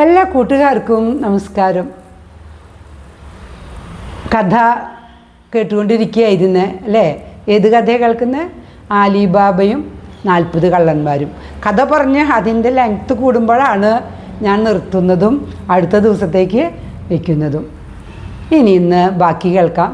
എല്ലാ കൂട്ടുകാർക്കും നമസ്കാരം. കഥ കേട്ടുകൊണ്ടിരിക്കുകയായിരുന്നേ അല്ലേ? ഏത് കഥയാണ് കേൾക്കുന്നത്? ആലിബാബയും 40 കള്ളന്മാരും. കഥ പറഞ്ഞ് അതിൻ്റെ ലെങ്ത്ത് കൂടുമ്പോഴാണ് ഞാൻ നിർത്തുന്നതും അടുത്ത ദിവസത്തേക്ക് വയ്ക്കുന്നതും. ഇന്ന് ബാക്കി കേൾക്കാം.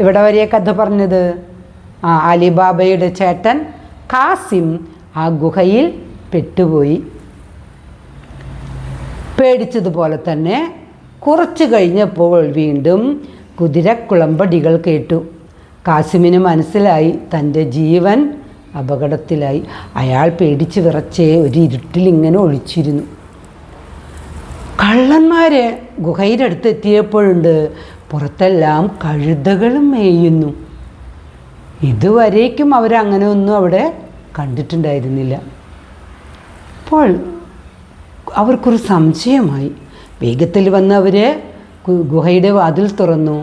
ഇവിടെ വരെയ കഥ പറഞ്ഞത് ആലിബാബയുടെ ചേട്ടൻ കാസിം ആ ഗുഹയിൽ പെട്ടുപോയി. പേടിച്ചതുപോലെ തന്നെ കുറച്ച് കഴിഞ്ഞപ്പോൾ വീണ്ടും കുതിരക്കുളമ്പടികൾ കേട്ടു. കാസിമിന് മനസ്സിലായി തൻ്റെ ജീവൻ അപകടത്തിലായി. അയാൾ പേടിച്ച് വിറച്ച് ഒരു ഇരുട്ടിലിങ്ങനെ ഒളിച്ചിരുന്നു. കള്ളന്മാരെ ഗുഹയുടെ എത്തിയപ്പോഴുണ്ട് പുറത്തെല്ലാം കഴുതകളും മേയുന്നു. ഇതുവരേക്കും അവരങ്ങനെ ഒന്നും അവിടെ കണ്ടിട്ടുണ്ടായിരുന്നില്ല. അപ്പോൾ അവർക്കൊരു സംശയമായി. വേഗത്തിൽ വന്ന് അവർ ഗുഹയുടെ വാതിൽ തുറന്നു.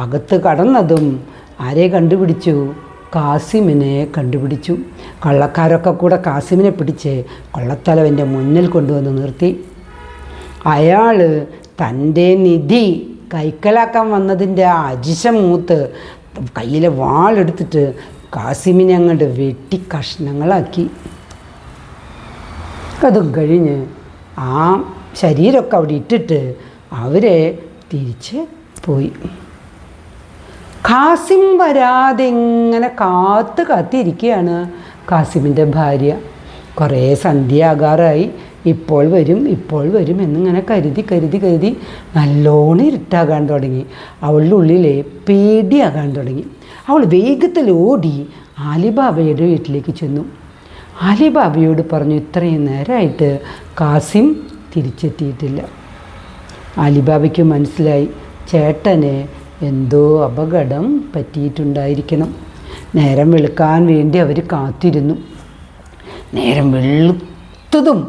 അകത്ത് കടന്നതും ആരെ കണ്ടുപിടിച്ചു? കാസിമിനെ കണ്ടുപിടിച്ചു. കള്ളക്കാരൊക്കെ കൂടെ കാസിമിനെ പിടിച്ച് കൊള്ളത്തലവൻ്റെ മുന്നിൽ കൊണ്ടുവന്ന് നിർത്തി. അയാൾ തൻ്റെ നിധി കൈക്കലാക്കാൻ വന്നതിൻ്റെ അരിശം മൂത്ത് കയ്യിലെ വാളെടുത്തിട്ട് കാസിമിനെ അങ്ങോട്ട് വെട്ടി കഷ്ണങ്ങളാക്കി. അതും കഴിഞ്ഞ് ആ ശരീരമൊക്കെ അവിടെ ഇട്ടിട്ട് അവരെ തിരിച്ച് പോയി. കാസിം വരാതെ ഇങ്ങനെ കാത്തിരിക്കുകയാണ് കാസിമിൻ്റെ ഭാര്യ. കുറേ സന്ധ്യയാകാറായി. ഇപ്പോൾ വരും എന്നിങ്ങനെ കരുതി നല്ലോണം ഇരുട്ടാകാൻ തുടങ്ങി. അവളുടെ ഉള്ളിലെ പേടിയാകാൻ തുടങ്ങി. അവൾ വേഗത്തിൽ ഓടി ആലിബാബയുടെ വീട്ടിലേക്ക് ചെന്നു. ആലിബാബയോട് പറഞ്ഞു, ഇത്രയും നേരമായിട്ട് കാസിം തിരിച്ചെത്തിയിട്ടില്ല. ആലിബാബയ്ക്ക് മനസ്സിലായി ചേട്ടന് എന്തോ അപകടം പറ്റിയിട്ടുണ്ടായിരിക്കണം. നേരം വെളുക്കാൻ വേണ്ടി അവർ കാത്തിരുന്നു. നേരം വെളുത്തതും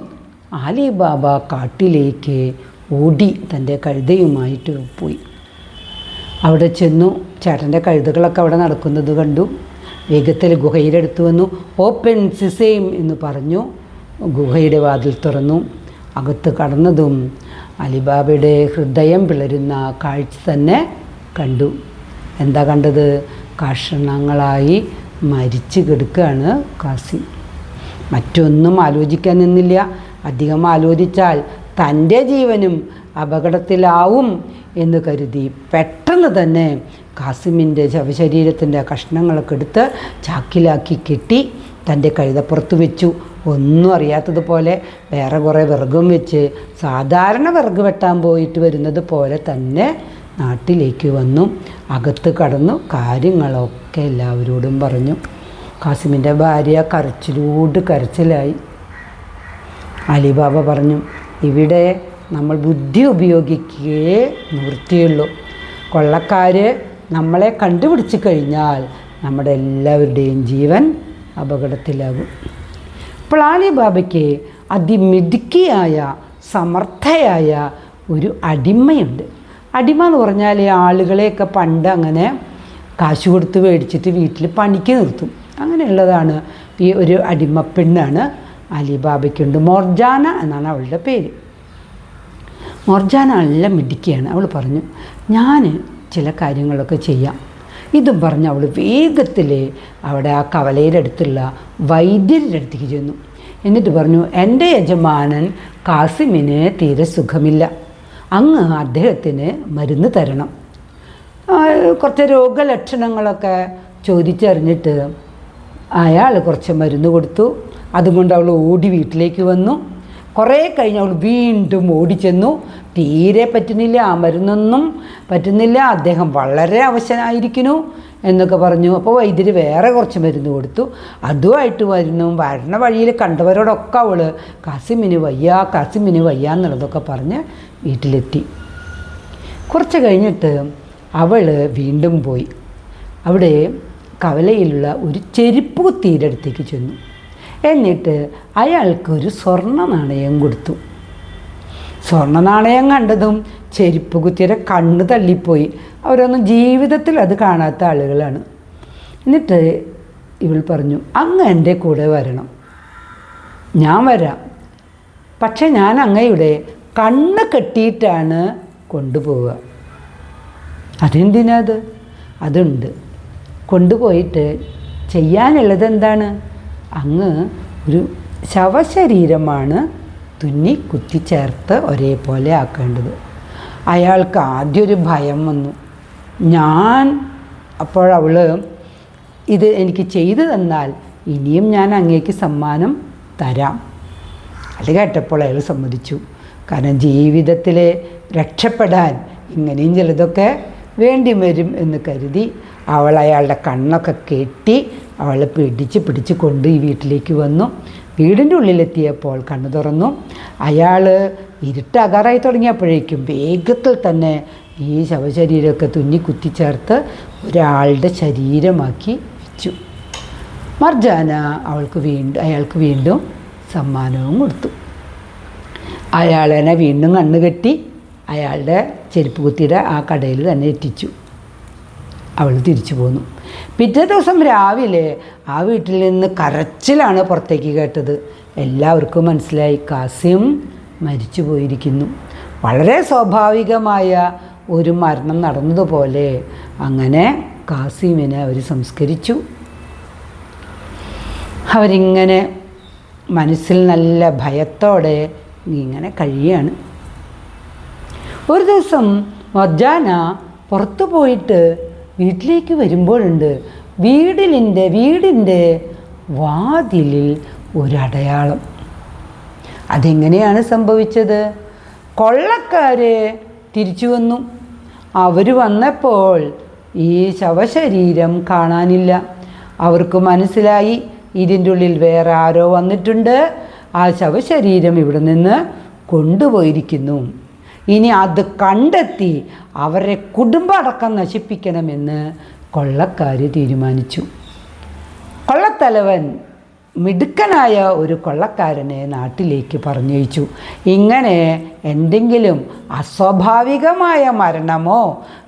ആലിബാബ കാട്ടിലേക്ക് ഓടി തൻ്റെ കഴുതയുമായിട്ട് പോയി. അവിടെ ചെന്നു. ചേട്ടൻ്റെ കഴുതകളൊക്കെ അവിടെ നടക്കുന്നത് കണ്ടു. വേഗത്തിൽ ഗുഹയുടെ അടുത്ത് വന്നു. ഓപ്പൺ സിസേം എന്ന് പറഞ്ഞു. ഗുഹയുടെ വാതിൽ തുറന്നു. അകത്ത് കടന്നതും അലിബാബയുടെ ഹൃദയം പിളരുന്ന കാഴ്ച തന്നെ കണ്ടു. എന്താ കണ്ടത്? കഷണങ്ങളായി മരിച്ചു കിടക്കുകയാണ് കാസിം. മറ്റൊന്നും ആലോചിക്കാൻ നിന്നില്ല. അധികം ആലോചിച്ചാൽ തൻ്റെ ജീവനും അപകടത്തിലാവും എന്ന് കരുതി പെട്ടെന്ന് തന്നെ കാസിമിൻ്റെ ശവശരീരത്തിൻ്റെ കഷ്ണങ്ങളൊക്കെ എടുത്ത് ചാക്കിലാക്കി കെട്ടി തൻ്റെ കഴുതപ്പുറത്ത് വെച്ചു. ഒന്നും അറിയാത്തതുപോലെ വേറെ കുറേ വിറകും വെച്ച് സാധാരണ വിറക് വെട്ടാൻ പോയിട്ട് വരുന്നത് പോലെ തന്നെ നാട്ടിലേക്ക് വന്നു. അകത്ത് കടന്നു കാര്യങ്ങളൊക്കെ എല്ലാവരോടും പറഞ്ഞു. കാസിമിൻ്റെ ഭാര്യ കരച്ചിലായി. അലിബാബ പറഞ്ഞു, ഇവിടെ നമ്മൾ ബുദ്ധി ഉപയോഗിക്കുകയേ നിവൃത്തിയുള്ളൂ. കൊള്ളക്കാർ നമ്മളെ കണ്ടുപിടിച്ച് കഴിഞ്ഞാൽ നമ്മുടെ എല്ലാവരുടെയും ജീവൻ അപകടത്തിലാകും. അപ്പോൾ അലിബാബയ്ക്ക് അതിമിടുക്കിയായ സമർത്ഥയായ ഒരു അടിമയുണ്ട്. അടിമ എന്ന് പറഞ്ഞാൽ ആളുകളെയൊക്കെ പണ്ട് അങ്ങനെ കാശ് കൊടുത്ത് മേടിച്ചിട്ട് വീട്ടിൽ പണിക്ക് നിർത്തും. അങ്ങനെയുള്ളതാണ് ഈ ഒരു അടിമപ്പെണ്ണാണ് അലിബാബയ്ക്കുണ്ട്. മൊർജാന എന്നാണ് അവളുടെ പേര്. മൊർജാന നല്ല മിടുക്കിയാണ്. അവൾ പറഞ്ഞു, ഞാൻ ചില കാര്യങ്ങളൊക്കെ ചെയ്യാം. ഇതും പറഞ്ഞ് അവൾ വേഗത്തിൽ അവിടെ ആ കവലയുടെ അടുത്തുള്ള വൈദ്യരുടെ അടുത്തേക്ക് ചെന്നു. എന്നിട്ട് പറഞ്ഞു, എൻ്റെ യജമാനൻ കാസിമിന് തീരെ സുഖമില്ല. അങ്ങ് അദ്ദേഹത്തിന് മരുന്ന് തരണം. കുറച്ച് രോഗലക്ഷണങ്ങളൊക്കെ ചോദിച്ചറിഞ്ഞിട്ട് അയാൾ കുറച്ച് മരുന്ന് കൊടുത്തു. അതുകൊണ്ട് അവൾ ഓടി വീട്ടിലേക്ക് വന്നു. കുറേ കഴിഞ്ഞ് അവൾ വീണ്ടും ഓടിച്ചെന്നു. തീരെ പറ്റുന്നില്ല, ആ മരുന്നൊന്നും പറ്റുന്നില്ല, അദ്ദേഹം വളരെ അവശനായിരിക്കുന്നു എന്നൊക്കെ പറഞ്ഞു. അപ്പോൾ വൈദ്യർ വേറെ കുറച്ച് മരുന്ന് കൊടുത്തു. അതുമായിട്ട് വരണ വഴിയിൽ കണ്ടവരോടൊക്കെ അവൾ കാസിമിന് വയ്യ എന്നുള്ളതൊക്കെ പറഞ്ഞ് വീട്ടിലെത്തി. കുറച്ച് കഴിഞ്ഞിട്ട് അവൾ വീണ്ടും പോയി. അവിടെ കവലയിലുള്ള ഒരു ചെരുപ്പ് കുത്തിയുടെ അടുത്തേക്ക് ചെന്നു. എന്നിട്ട് അയാൾക്കൊരു സ്വർണ്ണ നാണയം കൊടുത്തു. സ്വർണ്ണ നാണയം കണ്ടതും ചെരുപ്പ് കുത്തിയുടെ കണ്ണ് തള്ളിപ്പോയി. അവരൊന്നും ജീവിതത്തിൽ അത് കാണാത്ത ആളുകളാണ്. എന്നിട്ട് ഇവൾ പറഞ്ഞു, അങ്ങ് എൻ്റെ കൂടെ വരണം. ഞാൻ വരാം, പക്ഷെ ഞാൻ അങ്ങയുടെ കണ്ണ് കെട്ടിയിട്ടാണ് കൊണ്ടുപോവുക. അതെന്തിനാത്? അതുണ്ട്. കൊണ്ടുപോയിട്ട് ചെയ്യാനുള്ളത് എന്താണ്? അങ്ങ് ഒരു ശവശരീരമാണ് തുന്നി കുത്തിച്ചേർത്ത് ഒരേപോലെ ആക്കേണ്ടത്. അയാൾക്ക് ആദ്യം ഒരു ഭയം വന്നു. അപ്പോഴവൾ ഇത് എനിക്ക് ചെയ്തു തന്നാൽ ഇനിയും ഞാൻ അങ്ങേക്ക് സമ്മാനം തരാം. അത് കേട്ടപ്പോൾ അയാൾ സമ്മതിച്ചു. കാരണം ജീവിതത്തിൽ രക്ഷപ്പെടാൻ ഇങ്ങനെയും ചിലതൊക്കെ വേണ്ടി വരും എന്ന് കരുതി അവൾ അയാളുടെ കണ്ണൊക്കെ കെട്ടി അവളെ പിടിച്ച് കൊണ്ട് ഈ വീട്ടിലേക്ക് വന്നു. വീടിൻ്റെ ഉള്ളിലെത്തിയപ്പോൾ കണ്ണു തുറന്നു. അയാൾ ഇരുട്ടാകാറായി തുടങ്ങിയപ്പോഴേക്കും വേഗത്തിൽ തന്നെ ഈ ശവശരീരമൊക്കെ തുന്നി കുത്തിച്ചേർത്ത് ഒരാളുടെ ശരീരമാക്കി വെച്ചു. മർജാന അയാൾക്ക് വീണ്ടും സമ്മാനവും കൊടുത്തു. അയാളെന്നെ വീണ്ടും കണ്ണുകെട്ടി അയാളുടെ ചെരുപ്പ് കുത്തിയുടെ ആ കടയിൽ തന്നെ എത്തിച്ചു. അവൾ തിരിച്ചു പോന്നു. പിറ്റേ ദിവസം രാവിലെ ആ വീട്ടിൽ നിന്ന് കരച്ചിലാണ് പുറത്തേക്ക് കേട്ടത്. എല്ലാവർക്കും മനസ്സിലായി കാസിം മരിച്ചു പോയിരിക്കുന്നു. വളരെ സ്വാഭാവികമായ ഒരു മരണം നടന്നതുപോലെ അങ്ങനെ കാസിമിനെ അവർ സംസ്കരിച്ചു. അവരിങ്ങനെ മനസ്സിൽ നല്ല ഭയത്തോടെ ഇങ്ങനെ കഴിയാണ്. ഒരു ദിവസം മർജാന പുറത്തു പോയിട്ട് വീട്ടിലേക്ക് വരുമ്പോഴുണ്ട് വീടിൻ്റെ വാതിലിൽ ഒരടയാളം. അതെങ്ങനെയാണ് സംഭവിച്ചത്? കൊള്ളക്കാർ തിരിച്ചു വന്നു. അവർ വന്നപ്പോൾ ഈ ശവശരീരം കാണാനില്ല. അവർക്ക് മനസ്സിലായി ഇതിൻ്റെ ഉള്ളിൽ വേറെ ആരോ വന്നിട്ടുണ്ട്, ആ ശവശരീരം ഇവിടെ നിന്ന് കൊണ്ടുപോയിരിക്കുന്നു. ഇനി അത് കണ്ടെത്തി അവരെ കുടുംബമടക്കം നശിപ്പിക്കണമെന്ന് കൊള്ളക്കാർ തീരുമാനിച്ചു. കൊള്ളത്തലവൻ മിടുക്കനായ ഒരു കൊള്ളക്കാരനെ നാട്ടിലേക്ക് പറഞ്ഞയച്ചു. ഇങ്ങനെ എന്തെങ്കിലും അസ്വാഭാവികമായ മരണമോ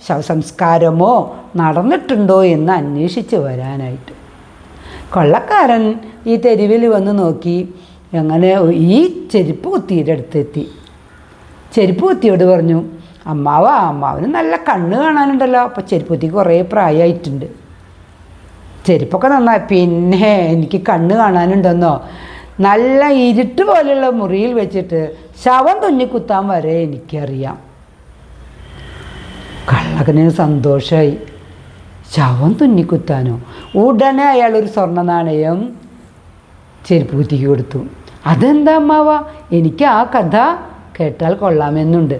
ശവസംസ്കാരമോ നടന്നിട്ടുണ്ടോ എന്ന് അന്വേഷിച്ച് വരാനായിട്ട്. കൊള്ളക്കാരൻ ഈ തെരുവിൽ വന്ന് നോക്കി. അങ്ങനെ ഈ ചെരുപ്പ് കുത്തിയുടെ അടുത്തെത്തി. ചെരുപ്പ് കുത്തിയോട് പറഞ്ഞു, അമ്മാവന് നല്ല കണ്ണ് കാണാനുണ്ടല്ലോ. അപ്പോൾ ചെരുപ്പ് കുത്തിക്ക് കുറേ പ്രായമായിട്ടുണ്ട്, ചെരുപ്പൊക്കെ നന്നായി. പിന്നെ എനിക്ക് കണ്ണ് കാണാനുണ്ടെന്നോ? നല്ല ഇരുട്ട് പോലെയുള്ള മുറിയിൽ വെച്ചിട്ട് ശവം തുന്നിക്കുത്താൻ വരെ എനിക്കറിയാം. കള്ളകന് സന്തോഷമായി. ശവം തുന്നിക്കുത്താനോ? ഉടനെ അയാളൊരു സ്വർണ്ണ നാണയം ചെരുപ്പ് കുത്തിക്ക് കൊടുത്തു. അതെന്താ അമ്മാവ? എനിക്ക് ആ കഥ കേട്ടാൽ കൊള്ളാമെന്നുണ്ട്.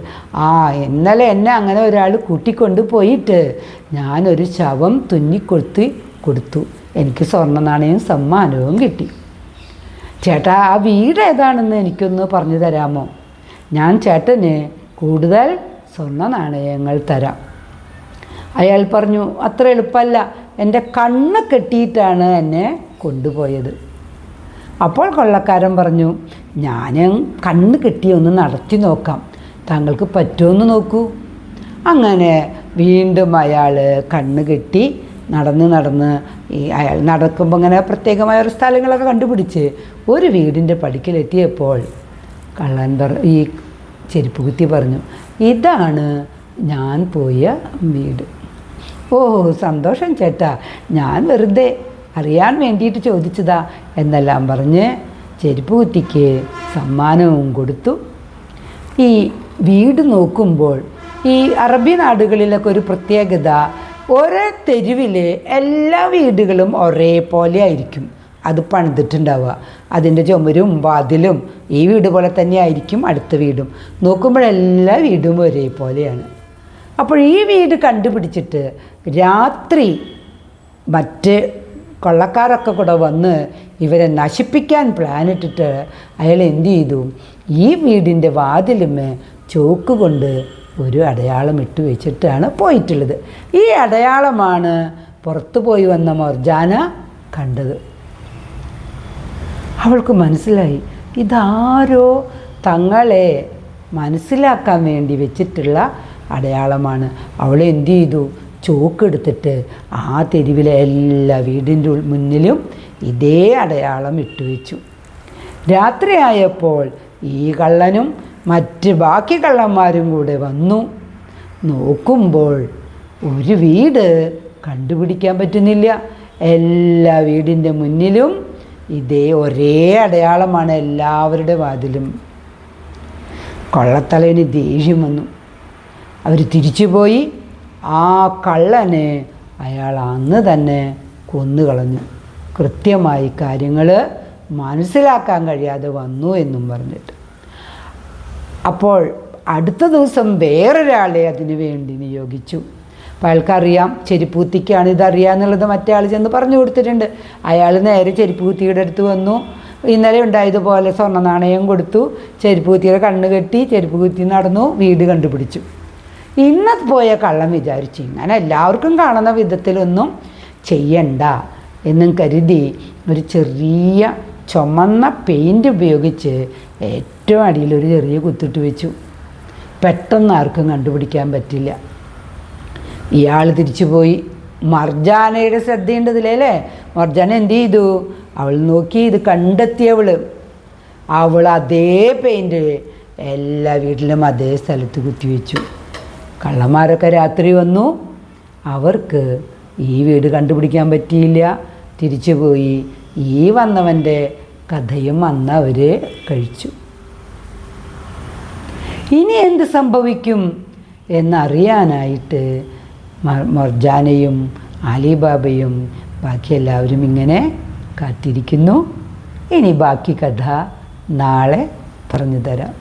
ഇന്നലെ എന്നെ അങ്ങനെ ഒരാൾ കൂട്ടിക്കൊണ്ട് പോയിട്ട് ഞാനൊരു ശവം കൊടുത്തു. എനിക്ക് സ്വർണ്ണ നാണയവും സമ്മാനവും കിട്ടി. ചേട്ടാ, ആ വീട് ഏതാണെന്ന് എനിക്കൊന്ന് പറഞ്ഞു തരാമോ? ഞാൻ ചേട്ടന് കൂടുതൽ സ്വർണ്ണ നാണയങ്ങൾ തരാം. അയാൾ പറഞ്ഞു, അത്ര എളുപ്പമല്ല, എൻ്റെ കണ്ണ് കെട്ടിയിട്ടാണ് എന്നെ കൊണ്ടുപോയത്. അപ്പോൾ കൊള്ളക്കാരൻ പറഞ്ഞു, ഞാൻ കണ്ണ് കെട്ടി ഒന്ന് നടത്തി നോക്കാം, താങ്കൾക്ക് പറ്റുമെന്ന് നോക്കൂ. അങ്ങനെ വീണ്ടും അയാൾ കണ്ണ് കെട്ടി നടന്ന് അയാൾ നടക്കുമ്പോൾ ഇങ്ങനെ പ്രത്യേകമായ ഒരു സ്ഥലങ്ങളൊക്കെ കണ്ടുപിടിച്ച് ഒരു വീടിൻ്റെ പടിക്കലെത്തിയപ്പോൾ ഈ ചെരുപ്പ് കുത്തി പറഞ്ഞു, ഇതാണ് ഞാൻ പോയ വീട്. ഓ, സന്തോഷം ചേട്ടാ, ഞാൻ വെറുതെ അറിയാൻ വേണ്ടിയിട്ട് ചോദിച്ചതാ എന്നെല്ലാം പറഞ്ഞ് ചെരുപ്പ് കുത്തിക്ക് സമ്മാനവും കൊടുത്തു. ഈ വീട് നോക്കുമ്പോൾ ഈ അറബി നാടുകളിലൊക്കെ ഒരു പ്രത്യേകത, ഒരേ തെരുവിലെ എല്ലാ വീടുകളും ഒരേപോലെ ആയിരിക്കും അത് പണിതിട്ടുണ്ടാവുക. അതിൻ്റെ ചുമരും വാതിലും ഈ വീട് പോലെ തന്നെ ആയിരിക്കും അടുത്ത വീടും. നോക്കുമ്പോഴെല്ലാ വീടും ഒരേപോലെയാണ്. അപ്പോൾ ഈ വീട് കണ്ടുപിടിച്ചിട്ട് രാത്രി മറ്റ് കൊള്ളക്കാരൊക്കെ കൂടെ വന്ന് ഇവരെ നശിപ്പിക്കാൻ പ്ലാനിട്ടിട്ട് അയാൾ എന്ത് ചെയ്തു? ഈ വീടിൻ്റെ വാതിലുമേ ചോക്ക് കൊണ്ട് ഒരു അടയാളം ഇട്ട് വെച്ചിട്ടാണ് പോയിട്ടുള്ളത്. ഈ അടയാളമാണ് പുറത്തു പോയി വന്ന മർജാന കണ്ടത്. അവൾക്ക് മനസ്സിലായി, ഇതാരോ തങ്ങളെ മനസ്സിലാക്കാൻ വേണ്ടി വെച്ചിട്ടുള്ള അടയാളമാണ്. അവൾ എന്ത് ചെയ്തു? ചോക്കെടുത്തിട്ട് ആ തെരുവിലെ എല്ലാ വീടിൻ്റെ മുന്നിലും ഇതേ അടയാളം ഇട്ടുവെച്ചു. രാത്രിയായപ്പോൾ ഈ കള്ളനും മറ്റ് ബാക്കി കള്ളന്മാരും കൂടെ വന്നു. നോക്കുമ്പോൾ ഒരു വീട് കണ്ടുപിടിക്കാൻ പറ്റുന്നില്ല. എല്ലാ വീടിൻ്റെ മുന്നിലും ഇതേ ഒരേ അടയാളമാണ് എല്ലാവരുടെ വാതിലും. കൊള്ളത്തലവന് ദേഷ്യം വന്നു. അവർ തിരിച്ചുപോയി ആ കള്ളനെ അയാൾ അന്ന് തന്നെ കൊന്നുകളഞ്ഞു. കൃത്യമായി കാര്യങ്ങൾ മനസ്സിലാക്കാൻ കഴിയാതെ വന്നു എന്നും പറഞ്ഞിട്ട്. അപ്പോൾ അടുത്ത ദിവസം വേറൊരാളെ അതിനു വേണ്ടി നിയോഗിച്ചു. അപ്പോൾ അയാൾക്കറിയാം ചെരുപ്പൂത്തിക്കാണ് ഇതറിയാമെന്നുള്ളത് മറ്റേ ആൾ ചെന്ന് പറഞ്ഞു കൊടുത്തിട്ടുണ്ട്. അയാൾ നേരെ ചെരുപ്പൂത്തിയുടെ അടുത്ത് വന്നു. ഇന്നലെ ഉണ്ടായതുപോലെ സ്വർണ്ണ നാണയം കൊടുത്തു. ചെരുപ്പൂത്തിയുടെ കണ്ണ് കെട്ടി ചെരുപ്പൂത്തി നടന്നു, വീട് കണ്ടുപിടിച്ചു. ഇന്ന് പോയ കള്ളൻ വിചാരിച്ചു ഇങ്ങനെ എല്ലാവർക്കും കാണുന്ന വിധത്തിലൊന്നും ചെയ്യണ്ട എന്നും കരുതി ഒരു ചെറിയ ചുമന്ന പെയിൻറ് ഉപയോഗിച്ച് ഏറ്റവും അടിയിലൊരു ചെറിയ കുത്തിട്ട് വെച്ചു. പെട്ടെന്ന് ആർക്കും കണ്ടുപിടിക്കാൻ പറ്റില്ല. ഇയാൾ തിരിച്ചു പോയി. മർജാനയുടെ ശ്രദ്ധയുണ്ടതിലേ. മർജാന എന്ത് ചെയ്തു? അവൾ നോക്കി, ഇത് കണ്ടെത്തിയവൾ അതേ പെയിൻറ് എല്ലാ വീട്ടിലും അതേ സ്ഥലത്ത് കുത്തിവെച്ചു. കള്ളന്മാരൊക്കെ രാത്രി വന്നു. അവർക്ക് ഈ വീട് കണ്ടുപിടിക്കാൻ പറ്റിയില്ല. തിരിച്ചു പോയി. ഈ വന്നവൻ്റെ കഥയും അന്ന് അവർ കഴിച്ചു. ഇനി എന്ത് സംഭവിക്കും എന്നറിയാനായിട്ട് മർജാനയും അലിബാബയും ബാക്കി എല്ലാവരും ഇങ്ങനെ കാത്തിരിക്കുന്നു. ഇനി ബാക്കി കഥ നാളെ പറഞ്ഞു തരാം.